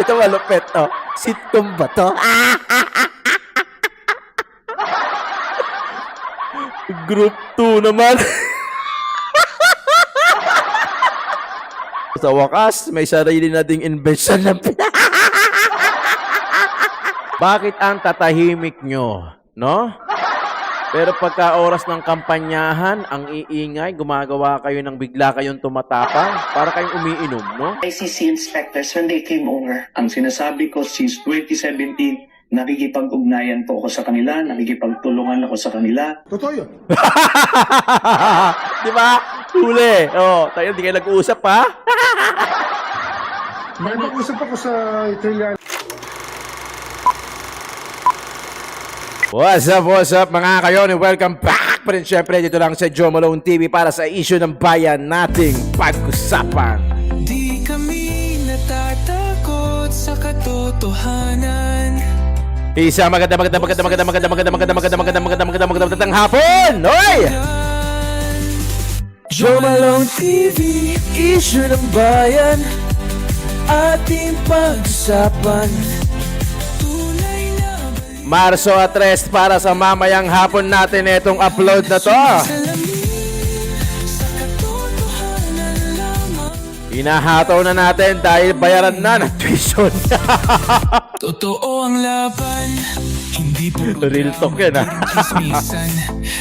Ito malupit, oh. Sitcom ba to? Group 2 naman. Sa wakas, may sarili nating invention na Bakit ang tatahimik nyo, no? Pero pagka oras ng kampanyahan, ang iingay, gumagawa kayo ng bigla kayong tumatapang para kayong umiinom, no? ICC inspectors when they came over. Ang sinasabi ko since 2017, nakikipag-ugnayan po ako sa kanila, nakikipagtulungan ako sa kanila. Totoo yun. Di ba? Huli. Oh, tayo, di kayo nag-uusap, ha? May mag-usap ako sa Italian. What's up mga kayon? Welcome back pa rin syempre dito lang sa Joe Malone TV para sa issue ng bayan nating pag-usapan. Di kami natatakot sa katotohanan. Isang magandang hapon! Hoy! Joe Malone TV, issue ng bayan, ating pag-usapan. Marso 3 para sa mamayang hapon natin itong upload na to. Hinahataw na natin dahil bayaran na ng tuition. Totoo ang laban, hindi po Real talk yan, ha? chismisan.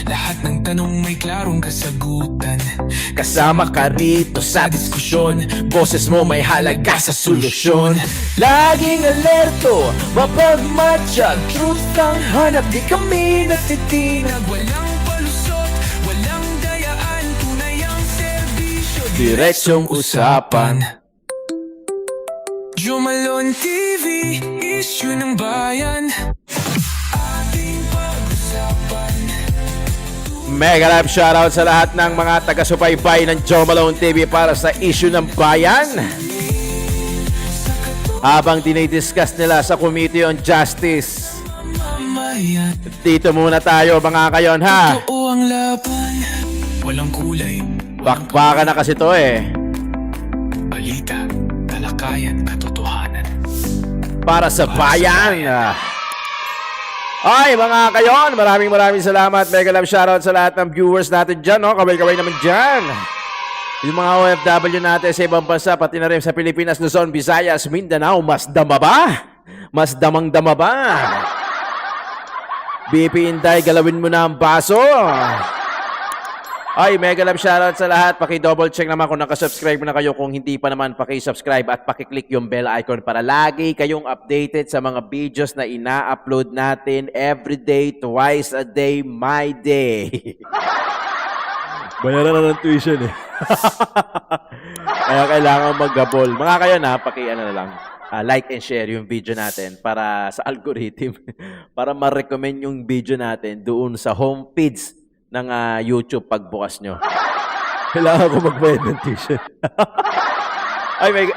Lahat ng tanong may klarong kasagutan. Kasama ka rito sa diskusyon, boses mo may halaga sa solusyon. Laging alerto, mapagmatsyag, truth ang hanap, di kami natitinag. Walang palusot, walang dayaan, tunay ang serbisyo, Diretsong usapan. Joe Malone TV, issue ng bayan, ating pag-usapan. Mega live shoutout sa lahat ng mga taga-subaybay ng Joe Malone TV para sa issue ng bayan. Habang dinidiscuss nila sa Committee on Justice, Mamayan, dito muna tayo mga kayon, ha? totoo ang laban, walang kulay, Bakbaka na kasi to eh. balita, talakayan, katotohanan. Para sa bayan. Ay mga kayon, maraming salamat. Mega love shoutout sa lahat ng viewers natin dyan, no? Kaway naman dyan. Yung mga OFW natin sa ibang bansa, pati na rin sa Pilipinas, Luzon, Visayas, Mindanao, mas dama ba? Mas damang-dama ba? BP Inday, galawin mo na ang baso. Ay, mega love shoutout sa lahat. Paki-double check naman kung nakasubscribe na kayo. Kung hindi pa naman, paki-subscribe at paki-click yung bell icon para lagi kayong updated sa mga videos na ina-upload natin everyday, twice a day, my day. Bayaran na ng tuition eh. Kaya kailangan mag-gabol. Mga kayo na, paki-ano na lang. Like and share yung video natin para sa algorithm. Para ma-recommend yung video natin doon sa home feeds ng YouTube pagbukas nyo. Kailangan ko magbayad ng tuition.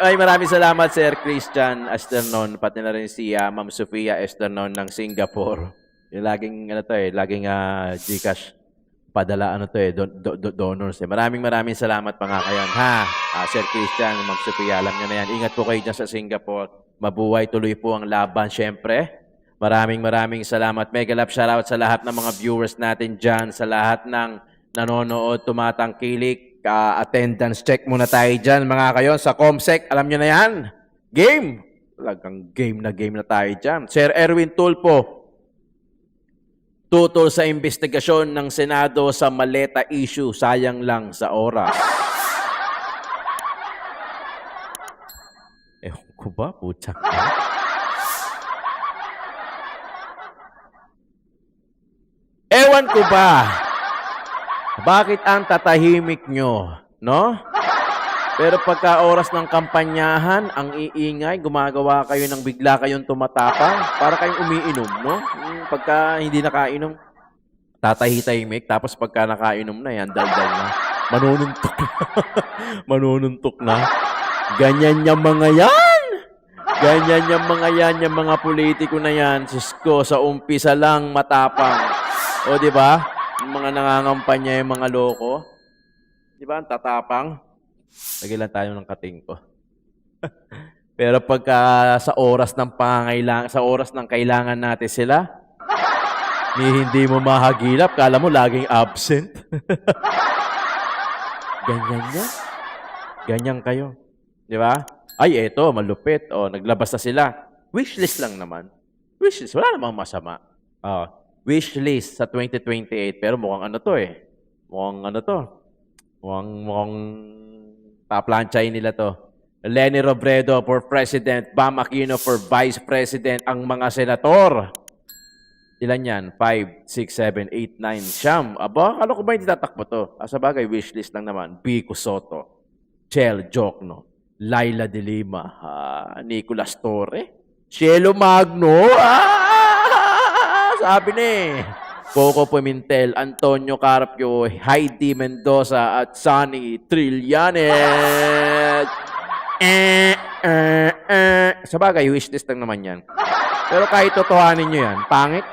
ay, maraming salamat Sir Christian Esternon, pati na rin si Ma'am Sofia Esternon ng Singapore. Yung laging, laging Gcash padala, donors eh. Maraming salamat mga kayon, ha? Sir Christian, Ma'am Sofia, alam nyo na yan. Ingat po kayo dyan sa Singapore. Mabuhay, tuloy po ang laban, syempre. Maraming salamat. Mega love shoutout sa lahat ng mga viewers natin dyan, sa lahat ng nanonood, tumatangkilik. Attendance check muna tayo dyan, mga kayon. Sa Comsec, alam nyo na yan. Game! Talagang game na tayo dyan. Sir Erwin Tulpo, tutol sa investigasyon ng Senado sa maleta issue. Sayang lang sa oras. Ewan ko ba, putang. Ewan ko ba, bakit ang tatahimik nyo, no? Pero pagka oras ng kampanyahan, ang iingay, gumagawa kayo ng bigla kayong tumatapang para kayong umiinom, no? Pagka hindi nakainom, tatahi-tahimik. Tapos pagka nakainom na yan, daldal na. Manununtok na. Manununtok na. Ganyan yung mga yan. Ganyan yung mga yan, yung mga politiko na yan. Sus ko, sa umpisa lang matapang. O, di ba? Yung mga nangangampanya, yung mga loko. Di ba? Ang tatapang. Lagyan lang tayo ng kating ko. Pero pagka sa oras ng pangangailangan, sa oras ng kailangan natin sila, hindi mo mahagilap, kala mo laging absent. Ganyan yan. Ganyan kayo. Di ba? Ay, eto, malupit. O, naglabas na sila. Wishlist lang naman. Wishlist, wala namang masama. Wishlist sa 2028. Pero mukhang ano to eh. Mukhang ano to. Mukhang paplansyahin nila to. Leni Robredo for President, Bam Aquino for Vice President, ang mga senator. Ilan yan? 5, 6, 7, 8, 9, siyam. Aba, akala ko ba hindi tatakbo to? Sa bagay, wishlist lang naman. Vico Soto, Chel Jokno, Laila De Lima, Nicolas Torre, Cielo Magno, sabi ni Coco Pimentel, Antonio Carpio, Heidi Mendoza, at Sunny Trillanes. Sa bagay, wishlist lang naman yan. Pero kahit totohanin nyo yan, pangit.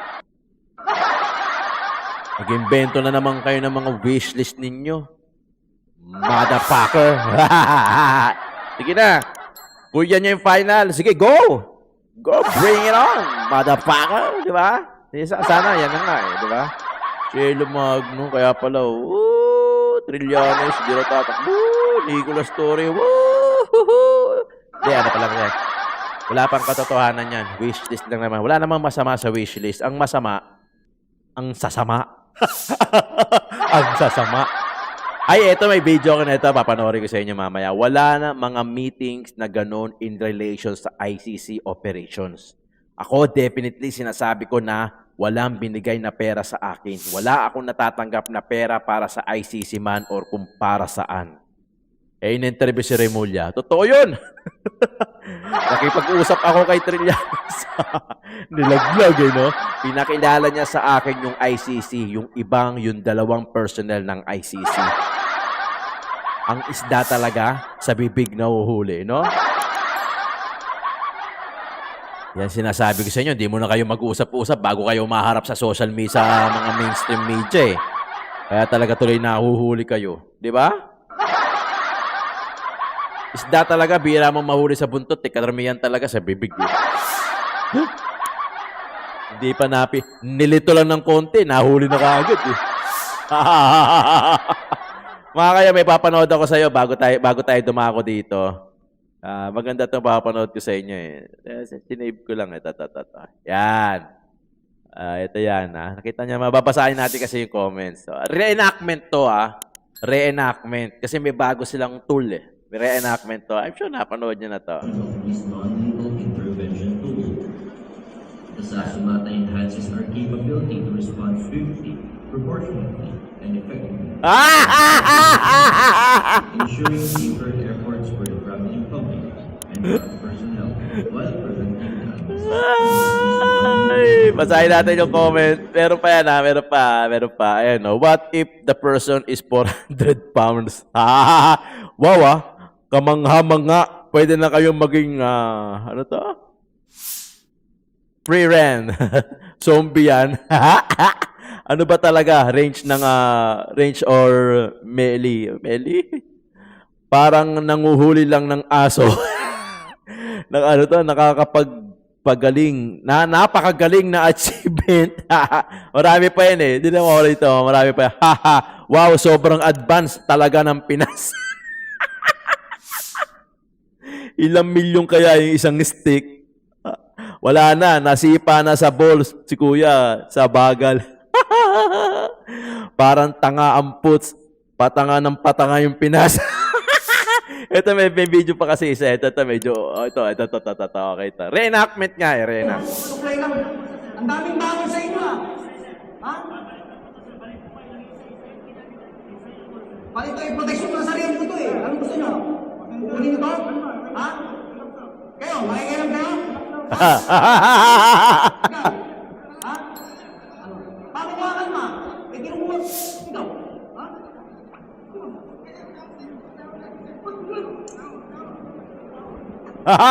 Nag-invento na naman kayo ng mga wishlist ninyo. Motherfucker. Sige na. Kuya nyo yung final. Sige, go! Go, bring it on, motherfucker. Di ba? Sana, yan na nga eh. Di ba? Cielo Magno, kaya pala, Trillanes, di na tatakbo. Nicolas Torre, Di, ano pala yan. Wala pang katotohanan yan. Wishlist lang naman. Wala namang masama sa wishlist. Ang masama, ang sasama. Ang sasama. Ay, eto, may video ko na ito. Papanoorin ko sa inyo mamaya. Wala na mga meetings na ganon in relation sa ICC operations. Ako, definitely, sinasabi ko na walang binigay na pera sa akin. Wala akong natatanggap na pera para sa ICC man or kung para saan. In-interview si Remulla. Totoo yun. Nakipag-usap ako kay Trillanes. Nilaglag eh, no? Pinakilala niya sa akin yung ICC, yung dalawang personnel ng ICC. Ang isda talaga sa bibig na uhuli, no? Yan sinasabi ko sa inyo, hindi mo na kayo mag-usap-usap bago kayo maharap sa social media, sa mga mainstream media eh. Kaya talaga tuloy nahuhuli kayo. Di ba? Isda talaga, bira mo mahuli sa buntot. Karamihan talaga sa bibig. Hindi pa napi. Nilito lang ng konti, nahuli na kaagad. Mga kaya, may papanood ako sa iyo bago tayo dumako dito. Maganda itong papanood ko sa inyo eh. Sinave ko lang. Ito. Yan. Ito yan. Nakita niya, mababasahin natin kasi yung comments. So, reenactment to Reenactment. Kasi may bago silang tool eh. May reenactment to. I'm sure napanood niyo na to. Is non-lethal intervention tool. The SASUMATA enhances our capability to respond swiftly, proportionately, and effectively, ensuring safer airports for the traveling public and personnel while preventing damage. Ay, basahin natin yung comment. Meron pa yan meron pa. Ayan, no? What if the person is 400 pounds? Wow, kamangha-mangha. Pwede na kayong maging, ano to? Pre-ren. Zombie yan. Ano ba talaga? Range or melee? Melee? Parang nanguhuli lang ng aso. Nakakapagpagaling. Napakagaling na achievement. Marami pa yan eh. Hindi na mo rito. Marami pa yan. Wow, sobrang advanced talaga ng Pinas. Ilang milyon kaya yung isang stick? Wala na, nasipa na sa balls si kuya, sa bagal. Parang tanga ang puts, patanga ng patanga yung Pinas. Ito may video pa kasi isa. Ito medyo, ito. Okay, ito. Reenactment nga reenactment. Ang daming bawal sa inyo ha? Pali ito, i-protection mo sa sarili ko ito eh. Anong gusto nyo? Kukunin nyo to? Ha? Kayo, makikiram kayo? Ha? Ano? Paano mo kalma? May kinukuha. Ikaw? Ha?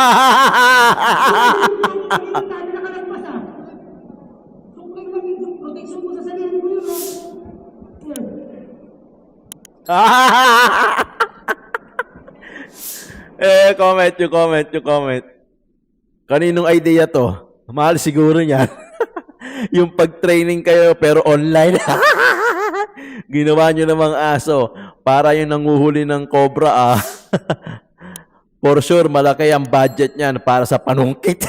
Dami nakalagpas ha? So, kayo mag-protection mo sa sarili ko yun ha? Comment, yung comment. Kaninong idea to? Mahal siguro niyan. Yung pag-training kayo pero online. Ginawa nyo namang aso. Para yung nanguhuli ng cobra, For sure, malaki ang budget niyan para sa panungkit.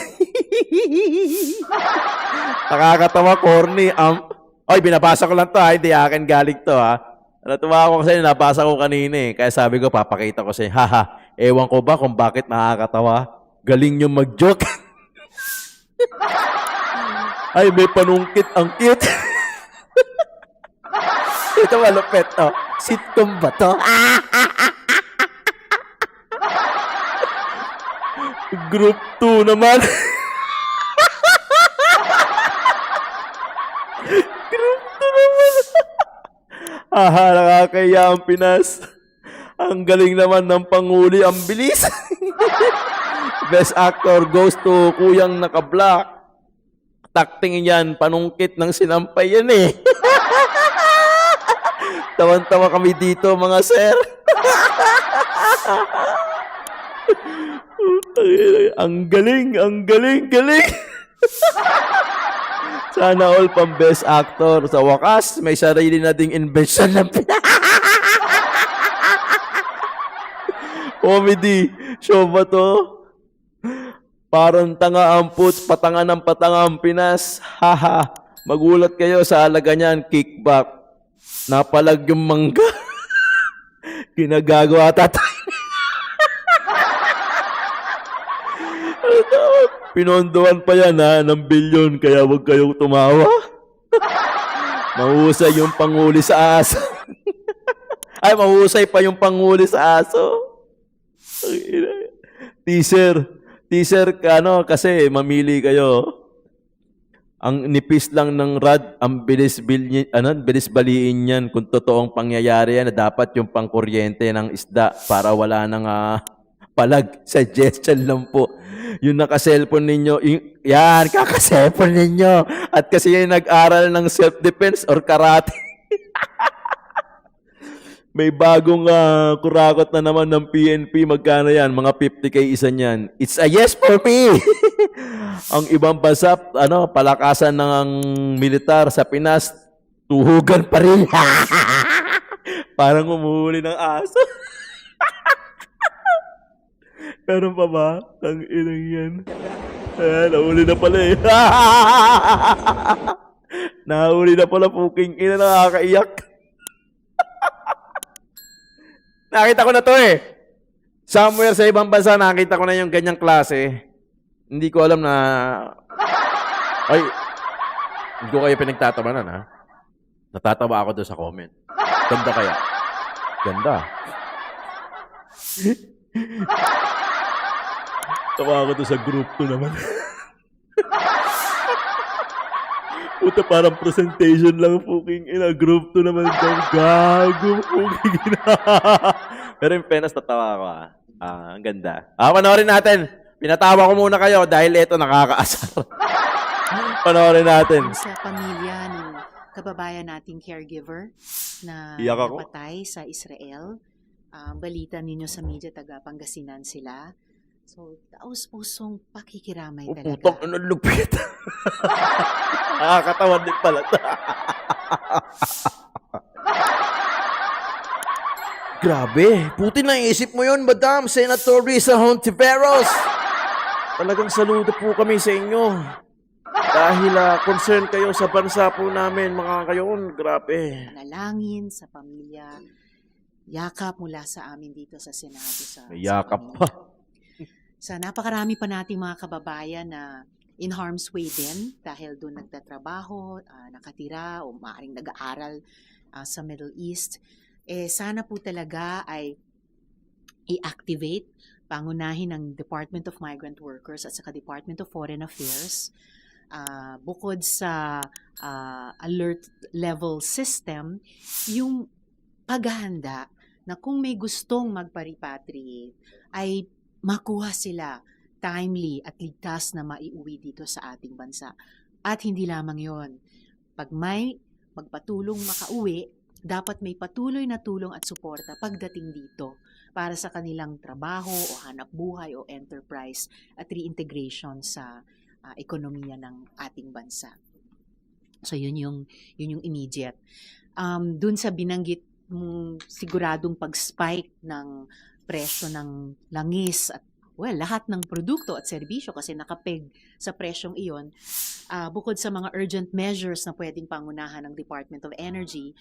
Nakakatawa, corny. Oy, binabasa ko lang to, ha? Hindi akin galing to, ha? Natuwa ako kasi nabasa ko kanina, eh. Kaya sabi ko, papakita ko sa'yo. Haha, ewan ko ba kung bakit nakakatawa? Galing nyo mag-joke. Ay, may panungkit. Ang cute. Ito malupit, to. Sitcom ba to? Group 2 naman. Group 2 naman. Aha, nakakaya ang Pinas. Ang galing naman ng panghuli. Ang bilis. Best actor goes to Kuyang Naka-Black. Takting yan, panungkit ng sinampay yan eh. Tawan-tawa kami dito, mga sir. Ang galing, galing. Sana all pang best actor. Sa wakas, may sarili na ding invention ng comedy. Show ba to? Parang tanga ang puts, patanga ng patanga ang Pinas. Haha, magulat kayo sa halaga niyan, kickback. Napalag yung mangga. Ginagagawa tatay. Pinondohan pa yan, ha, ng bilyon, kaya huwag kayong tumawa. Mahusay yung panghuli sa aso. Ay, mahusay pa yung panghuli sa aso. Teaser, kasi mamili kayo. Ang nipis lang ng rad, ang bilis baliin yan kung totoong pangyayari yan na dapat yung pangkuryente ng isda para wala nang palag. Suggestion lang po. Yung naka-cellphone ninyo, yan, kaka-cellphone ninyo. At kasi yung nag-aral ng self-defense or karate. May bagong kurakot na naman ng PNP. Magkano yan? Mga 50K isa niyan. It's a yes for me! Ang ibang bansa, palakasan ng militar sa Pinas, tuhugan pa rin. Parang umuhuli ng aso. Meron pa ba? Ang inang yan. Nahuli na pala eh. Nahuli na pala, puking ina, nakakaiyak. Nakita ko na to eh. Somewhere sa ibang bansa, nakita ko na yung ganyang klase. Hindi ko alam na... Ay, hindi ko kayo pinagtatawanan, ha? Natatawa ako doon sa comment. Ganda kaya? Ganda. Tawa ako doon sa group 2 naman. Puta, parang presentation lang, fucking ina. Group 2 naman daw. Gago, fucking ina. Pero yung penas, tatawa ako, ha? Ang ganda. Panoorin natin. Pinatawa ko muna kayo dahil ito nakakaasar. Panoorin natin. Sa pamilya ng kababayan nating caregiver na Iyak ako. napatay sa Israel. Balita ninyo sa media, taga Pangasinan sila. So, taos-pusong pakikiramay talaga. Putang ano, lupit. Nakakatawa din pala. Grabe. Puti na isip mo yun, Madam Senator Risa Hontiveros. Talagang saludo po kami sa inyo. Dahil concern kayo sa bansa po namin, mga kayon. Grabe. Panalangin sa pamilya. Yakap mula sa amin dito sa Senado. May yakap pamilya. pa. Sa napakarami pa nating mga kababayan na in harm's way din dahil doon nagtatrabaho, nakatira o maaaring nag-aaral sa Middle East. Sana po talaga ay i-activate pangunahin ng Department of Migrant Workers at saka Department of Foreign Affairs bukod sa alert level system, yung paghahanda na kung may gustong magpa-repatriate ay makuha sila timely at ligtas na maiuwi dito sa ating bansa. At hindi lamang yon. Pag may magpatulong makauwi, dapat may patuloy na tulong at suporta pagdating dito para sa kanilang trabaho o hanap buhay o enterprise at reintegration sa ekonomiya ng ating bansa. So yun yung immediate. Dun sa binanggit mong siguradong pag-spike ng presyo ng langis at lahat ng produkto at serbisyo kasi nakapeg sa presyong iyon, bukod sa mga urgent measures na pwedeng pangunahan ng Department of Energy,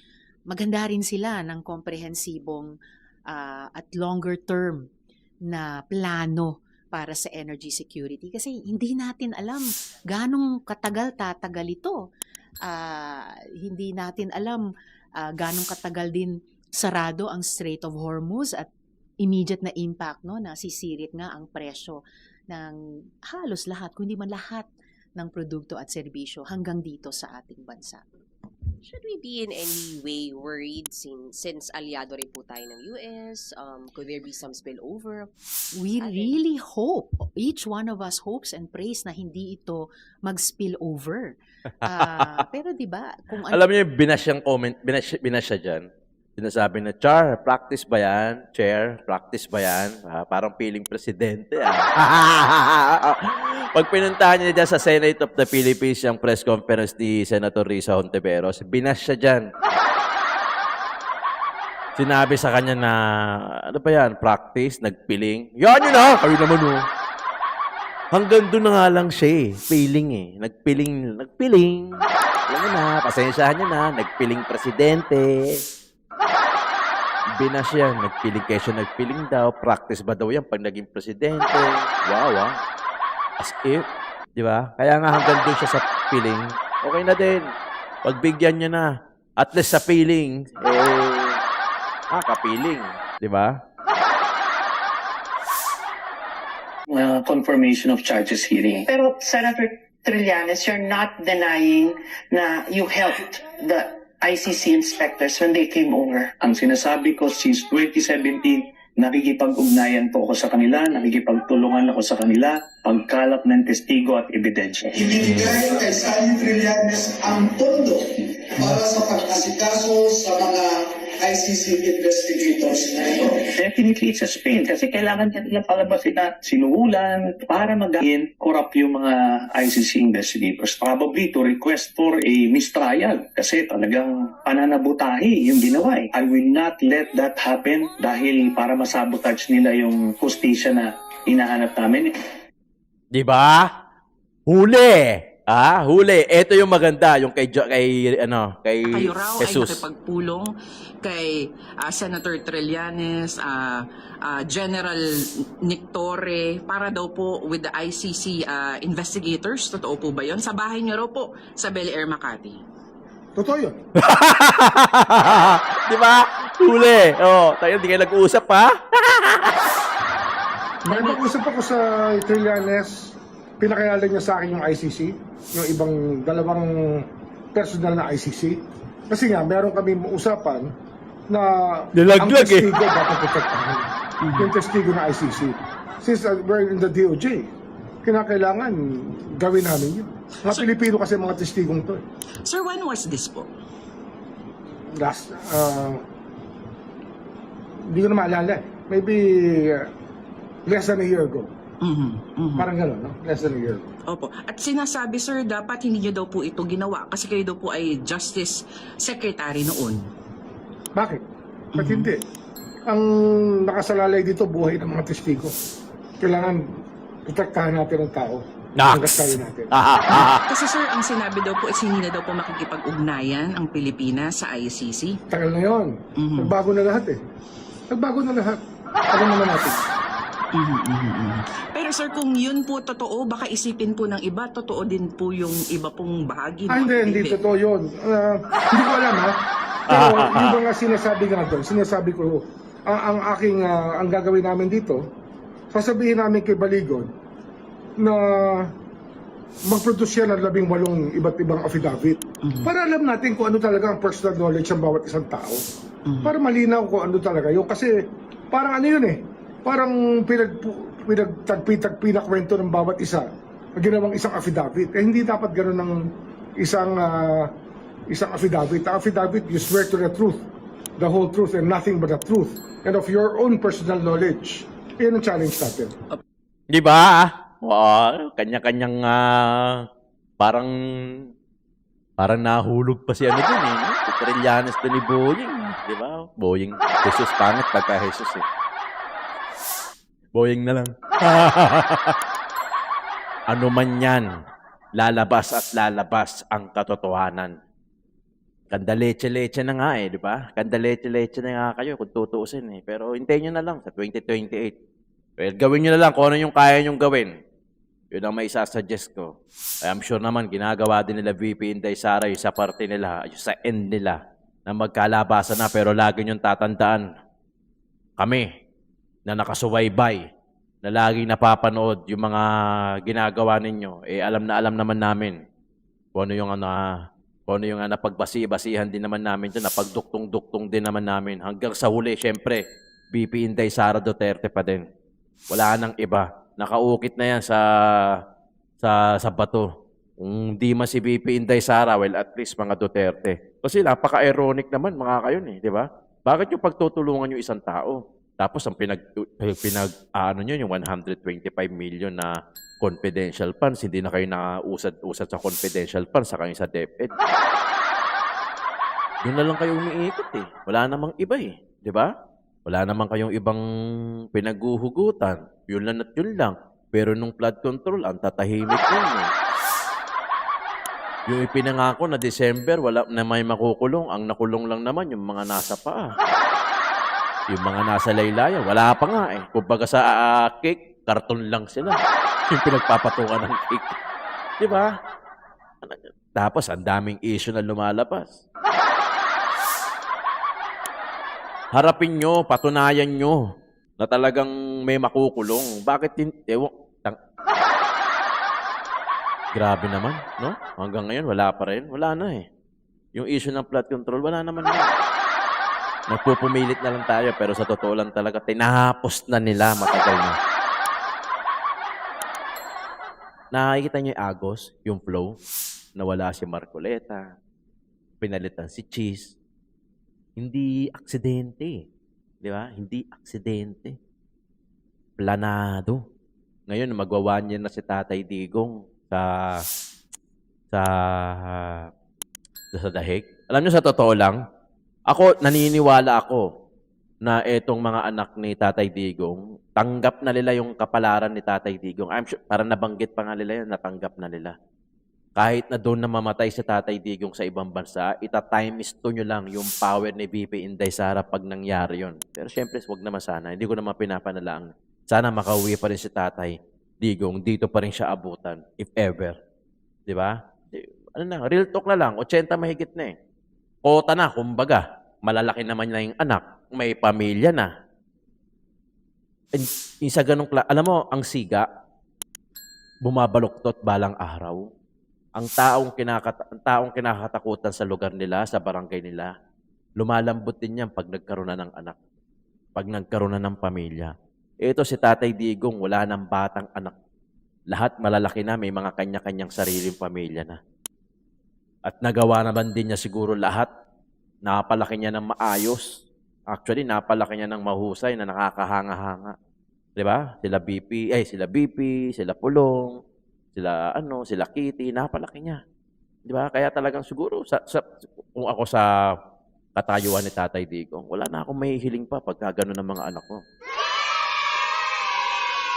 maganda rin sila ng komprehensibong at longer term na plano para sa energy security. Kasi hindi natin alam ganong katagal tatagal ito. Hindi natin alam ganong katagal din sarado ang Strait of Hormuz at immediate na impact na sisirit nga ang presyo ng halos lahat, kundi man lahat ng produkto at serbisyo hanggang dito sa ating bansa. Should we be in any way worried since aliado rin po tayo ng US? Could there be some spillover? We really hope, each one of us hopes and prays na hindi ito mag-spill over. Pero 'di ba, kung Alam niyo yung binasyang comment, binasya dyan. Sinasabi na, Char, practice ba yan? Chair, practice ba yan? Parang piling presidente. Pag pinuntahan niya dyan sa Senate of the Philippines, yung press conference ni Senator Risa Hontiveros, binasya dyan. Sinabi sa kanya na, ano ba yan, practice, nagpiling. Yan yun kayo naman Hanggang doon na nga lang siya Piling Nagpiling. Alam mo na, pasensyahan niyo na, nagpiling presidente. Binas yan, nagpiling daw, practice ba daw yan pag naging presidente? Wow, as if, di ba? Kaya nga hanggang doon siya sa piling, okay na din. Pagbigyan niya na, at least sa piling, kapiling, di ba? Confirmation of charges hearing. Pero Senator Trillanes, you're not denying na you helped the ICC inspectors when they came over. Ang sinasabi ko, since 2017, nakikipag-ugnayan po ako sa kanila, nakikipagtulungan ako sa kanila, pagkalap ng testigo at ebidensya. Ibinigay kay Sally Trillanes ang pondo para sa pag-asikaso sa mga ICC investigators na ito. Definitely it's a spin kasi kailangan nila palabasin na sinuhulan para magayin corrupt yung mga ICC investigators. Probably to request for a mistrial kasi talagang pananabutahi yung ginawa I will not let that happen dahil para masabotage nila yung justisya na hinahanap namin. Di ba? Huli! Huli. Ito yung maganda, yung kay Kayo raw Jesus. ay nakipagpulong kay Senator Trillanes, General Nick Torre, para daw po with the ICC investigators. Totoo po ba yun? Sa bahay niyo raw po sa Bel Air, Makati. Totoo yun. Di ba? Huli. Tayo, hindi kayo nag-uusap, ha? May pag-usap ako sa Trillanes, pinakilala niya sa akin yung ICC, yung ibang dalawang personal na ICC. Kasi nga, meron kami usapan na ang testigo dapat protektahan. Yung testigo na ICC. Since we're in the DOJ, kinakailangan gawin namin yun. Mga Pilipino kasi mga testigong to. Sir, when was this po? Last, hindi ko na maalala. Maybe less than a year ago. Parang gano'n, no? Less than a year ago. Opo. At sinasabi, sir, dapat hindi niyo daw po ito ginawa kasi kayo daw po ay Justice Secretary noon. Bakit? Ba't hindi? Ang nakasalalay dito, buhay ng mga testigo. Kailangan protektahan natin ang tao. Hanggat kaya natin. Kasi sir, ang sinabi daw po is hindi na daw po makikipag-ugnayan ang Pilipinas sa ICC. Tagal na yun. Nagbago na lahat Nagbago na lahat. Alam naman natin. Pero sir, kung yun po totoo, baka isipin po ng iba, totoo din po yung iba pong bahagi. Hindi totoo yun. Hindi ko alam Pero yung mga sinasabi nga doon, sinasabi ko, ang gagawin namin dito, sasabihin namin kay Baligon na mag-produce siya ng 18 iba't ibang affidavit. Para alam natin kung ano talaga ang personal knowledge ng bawat isang tao. Para malinaw kung ano talaga yun. Kasi parang ano yun parang pinagtagpi-tagpi na kwento ng bawat isa na ginawang isang affidavit. Hindi dapat gano'n ng isang affidavit. Ang affidavit, you swear to the truth. the whole truth and nothing but the truth, and of your own personal knowledge. Yan ang challenge natin. Di ba? Wow, kanya-kanyang parang nahulog pa si ano dun eh. No? Si Trillanes dun ni Boying. Di ba? Boying. Jesus pangit pagka Jesus eh. Boying na lang. Ano man yan, lalabas at lalabas ang katotohanan. Kandaleche-leche na nga eh, di ba? Kandaleche-leche na nga kayo kung tutuusin eh. Pero hintayin nyo na lang sa 2028. Well, gawin nyo na lang kung ano yung kaya nyong gawin. Yun ang may isasuggest ko. I'm sure naman, ginagawa din nila VP Inday Sara yung sa parte nila, yung sa end nila, na magkalabasan na, pero lagi nyong tatandaan, kami, na nakasubaybay, na laging napapanood yung mga ginagawa ninyo, eh alam naman namin kung ano yung napagbasi-basihan din naman namin dyan, napagduktong-duktong din naman namin. Hanggang sa huli, syempre, VP Inday Sara Duterte pa din. Wala nang iba. Nakaukit na yan sa bato. Kung di man si VP Inday Sara, well, at least mga Duterte. Kasi napaka-ironic naman mga kayon eh, di ba? Bakit yung pagtutulungan yung isang tao? Tapos ang ano nyo, yung 125 million na confidential funds, hindi na kayo nakausad-usad sa confidential funds, sa kayo sa DepEd. Doon na lang kayo umiikot eh. Wala namang iba eh, di ba? Wala naman kayong ibang pinaguhugutan. Yun lang at yun lang. Pero nung flood control, ang tatahimik ninyo. Yung ipinangako na December, wala na may makukulong. Ang nakulong lang naman yung mga nasa paa. Yung mga nasa laylayan, wala pa nga eh. Kumbaga sa cake, karton lang sila. Yung pinagpapatungan ng cake. Di ba? Tapos, ang daming issue na lumalabas. Harapin nyo, patunayan nyo na talagang may makukulong. Bakit Grabe naman, no? Hanggang ngayon, wala pa rin. Wala na eh. Yung issue ng flood control, wala naman na. Nagpupumilit na lang tayo, pero sa totoo lang talaga, tinahapos na nila matagal na. Nakikita nyo yung agos, yung flow, nawala si Marcoleta, pinalitan si Cheese. Hindi aksidente. Di ba? Hindi aksidente. Planado. Ngayon, magwa-1 year na si Tatay Digong sa dahig. Alam nyo, sa totoo lang, naniniwala ako na etong mga anak ni Tatay Digong, tanggap na nila yung kapalaran ni Tatay Digong. I'm sure, parang nabanggit pa nga nila yan, natanggap na nila. Kahit na doon na mamatay si Tatay Digong sa ibang bansa, ita-times 2 nyo lang yung power ni VP Inday Sara pag nangyari yon. Pero syempre, wag naman sana. Hindi ko naman pinapanalaang. Sana makauwi pa rin si Tatay Digong. Dito pa rin siya abutan, if ever. Di ba? Ano na, real talk na lang. 80 mahigit na eh. Kota na, kumbaga. Malalaki naman na yung anak. May pamilya na. Isa ganong alam mo, ang siga, bumabaluktot balang araw. Ang taong kinakatakutan sa lugar nila, sa barangay nila, lumalambot din yan pag nagkaroon na ng anak. Pag nagkaroon na ng pamilya. Ito si Tatay Digong, wala nang batang anak. Lahat malalaki na, may mga kanya-kanyang sariling pamilya na. At nagawa naman din niya siguro lahat. Napalaki niya ng maayos. Actually, napalaki niya ng mahusay na nakakahanga-hanga. Diba? Sila BP, sila Pulong, sila Kitty, napalaki niya. Di ba? Kaya talagang siguro, kung ako sa katayuan ni Tatay Digong, wala na akong mahihiling pa pagka gano'n ng mga anak ko.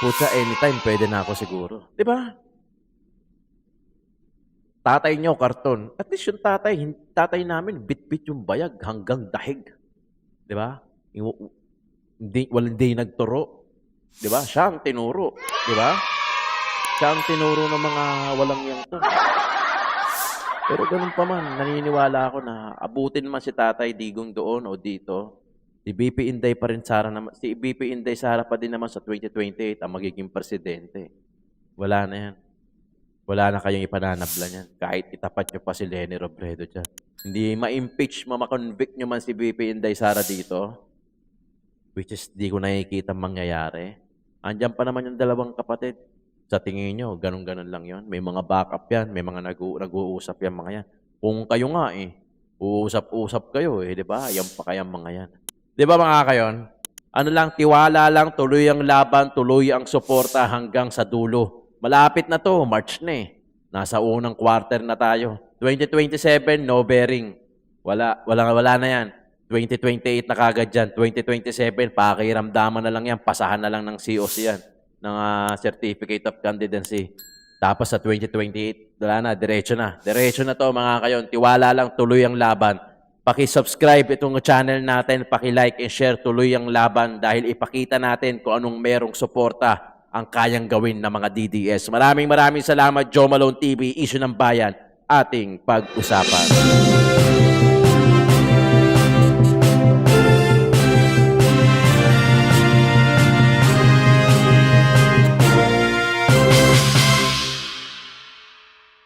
Puta, anytime, pwede na ako siguro. Di ba? Tatay niyo, karton. At least yung tatay namin, bit-bit yung bayag hanggang dahig. Di ba? Hindi nagturo. Di ba? Siya ang tinuro. Di ba? Siya ang tinuro ng mga walang yang to. Pero ganun pa man, naniniwala ako na abutin man si Tatay Digong doon o dito, si BP Inday Sara pa din naman sa 2028 ang magiging presidente. Wala na yan. Wala na kayong ipananabla niyan. Kahit itapat nyo pa si Leni Robredo dyan. Hindi ma-impeach, ma-convict nyo man si BP Inday Sara dito, which is di ko nakikita mangyayari. Andyan pa naman yung dalawang kapatid. Sa tingin nyo, ganun-ganun lang yon. May mga backup yan, may mga nag-uusap yan mga yan. Kung Uusap-usap kayo di ba? Yan pa kayang mga yan. Di ba mga kayon? Ano lang, tiwala lang, tuloy ang laban, tuloy ang suporta hanggang sa dulo. Malapit na to, March na eh. Nasa unang quarter na tayo. 2027, no bearing. Wala na yan. 2028 na kagad dyan. 2027, pakiramdaman na lang yan. Pasahan na lang ng COC yan. Ng Certificate of Candidacy. Tapos sa 2028, wala na, diretso na. Diretso na to mga kayon. Tiwala lang, tuloy ang laban. Paki-subscribe itong channel natin, paki-like and share, tuloy ang laban dahil ipakita natin kung anong merong suporta ang kayang gawin ng mga DDS. Maraming salamat, Joe Malone TV, Issue ng Bayan, ating pag-usapan.